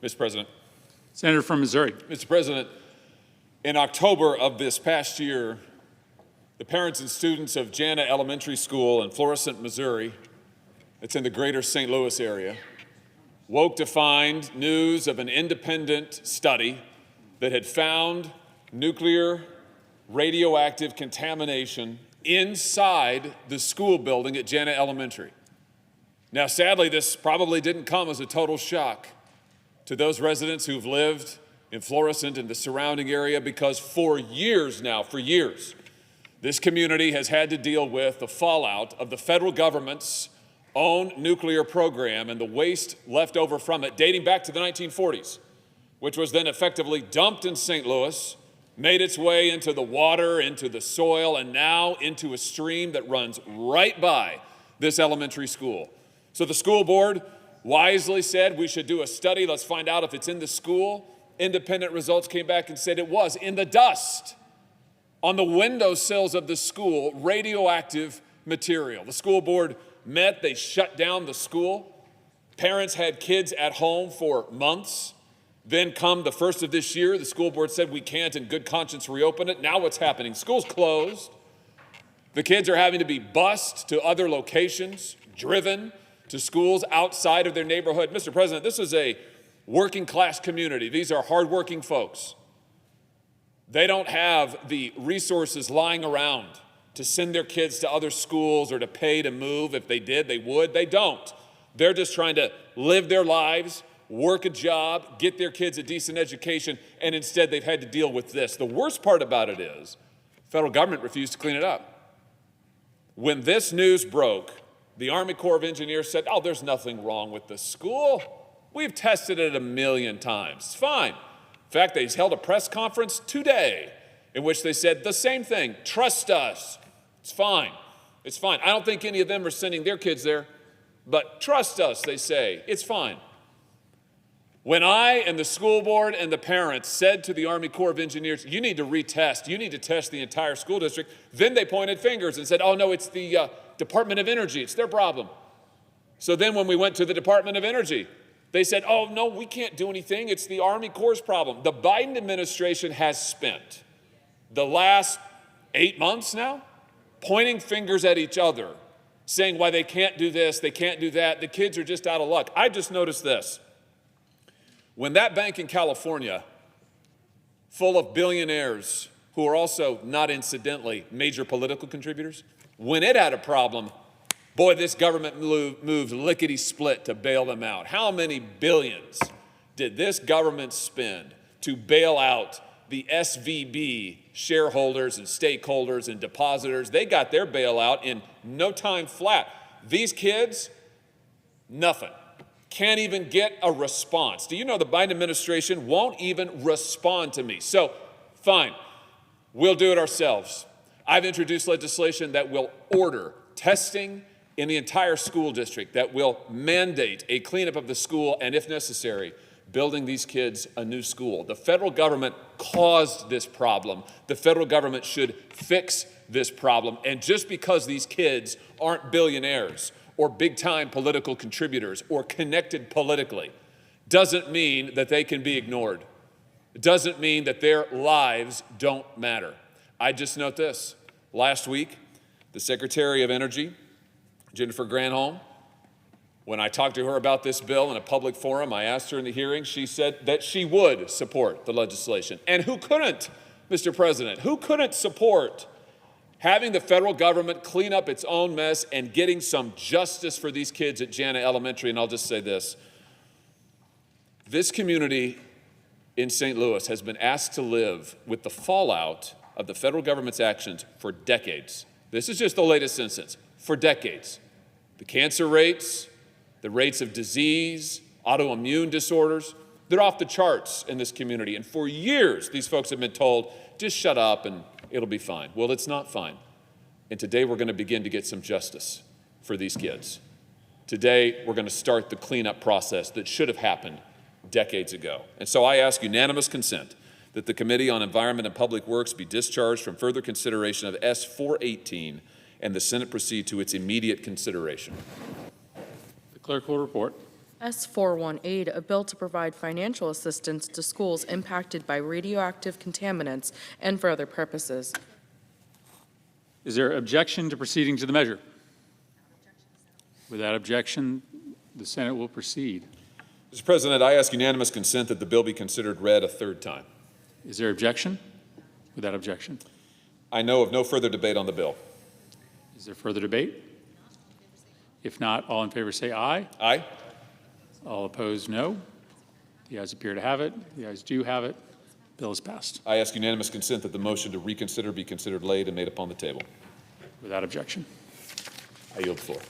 Mr. President. Senator from Missouri. Mr. President, in October of this past year, the parents and students of Jana Elementary School in Florissant, Missouri, that's in the greater St. Louis area, woke to find news of an independent study that had found nuclear radioactive contamination inside the school building at Jana Elementary. Now, sadly, this probably didn't come as a total shock to those residents who've lived in Florissant and the surrounding area, because for years now, this community has had to deal with the fallout of the federal government's own nuclear program and the waste left over from it dating back to the 1940s, which was then effectively dumped in St. Louis, made its way into the water, into the soil, and now into a stream that runs right by this elementary school. So the school board wisely said we should do a study. Let's find out if it's in the school. Independent results came back and said it was in the dust on the windowsills of the school, radioactive material. The school board met, they shut down the school. Parents had kids at home for months. Then come the first of this year, the school board said we can't in good conscience reopen it. Now what's happening? School's closed. The kids are having to be bused to other locations, driven to schools outside of their neighborhood. Mr. President, this is a working class community. These are hardworking folks. They don't have the resources lying around to send their kids to other schools or to pay to move. If they did, they would. They don't. They're just trying to live their lives, work a job, get their kids a decent education, and instead they've had to deal with this. The worst part about it is the federal government refused to clean it up. When this news broke, the Army Corps of Engineers said, oh, there's nothing wrong with the school. We've tested it 1,000,000 times. It's fine. In fact, they held a press conference today in which they said the same thing. Trust us. It's fine. It's fine. I don't think any of them are sending their kids there, but trust us, they say. It's fine. When I and the school board and the parents said to the Army Corps of Engineers, you need to retest, you need to test the entire school district, then they pointed fingers and said, oh no, it's the Department of Energy, it's their problem. So then when we went to the Department of Energy, they said, oh no, we can't do anything, it's the Army Corps' problem. The Biden administration has spent the last 8 months now pointing fingers at each other, saying why they can't do this, they can't do that, the kids are just out of luck. I just noticed this. When that bank in California, full of billionaires who are also, not incidentally, major political contributors, when it had a problem, boy, this government moved lickety-split to bail them out. How many billions did this government spend to bail out the SVB shareholders and stakeholders and depositors? They got their bailout in no time flat. These kids, nothing. Can't even get a response. Do you know the Biden administration won't even respond to me? So, fine, we'll do it ourselves. I've introduced legislation that will order testing in the entire school district, that will mandate a cleanup of the school, and if necessary, building these kids a new school. The federal government caused this problem. The federal government should fix this problem. And just because these kids aren't billionaires or big-time political contributors or connected politically doesn't mean that they can be ignored. It doesn't mean that their lives don't matter. I just note this. Last week, the Secretary of Energy, Jennifer Granholm, when I talked to her about this bill in a public forum, I asked her in the hearing, she said that she would support the legislation. And who couldn't, Mr. President? Who couldn't support having the federal government clean up its own mess and getting some justice for these kids at Jana Elementary? And I'll just say this. This community in St. Louis has been asked to live with the fallout of the federal government's actions for decades. This is just the latest instance. For decades. The cancer rates, the rates of disease, autoimmune disorders, they're off the charts in this community. And for years, these folks have been told, just shut up and it'll be fine. Well, it's not fine. And today we're going to begin to get some justice for these kids. Today, we're going to start the cleanup process that should have happened decades ago. And so I ask unanimous consent that the Committee on Environment and Public Works be discharged from further consideration of S-418 and the Senate proceed to its immediate consideration. The clerk will report. S418, a bill to provide financial assistance to schools impacted by radioactive contaminants and for other purposes. Is there objection to proceeding to the measure? Without objection, the Senate will proceed. Mr. President, I ask unanimous consent that the bill be considered read a third time. Is there objection? Without objection. I know of no further debate on the bill. Is there further debate? If not, all in favor say aye. Aye. All opposed, no. The ayes appear to have it. The ayes do have it. Bill is passed. I ask unanimous consent that the motion to reconsider be considered laid and made upon the table. Without objection. I yield the floor.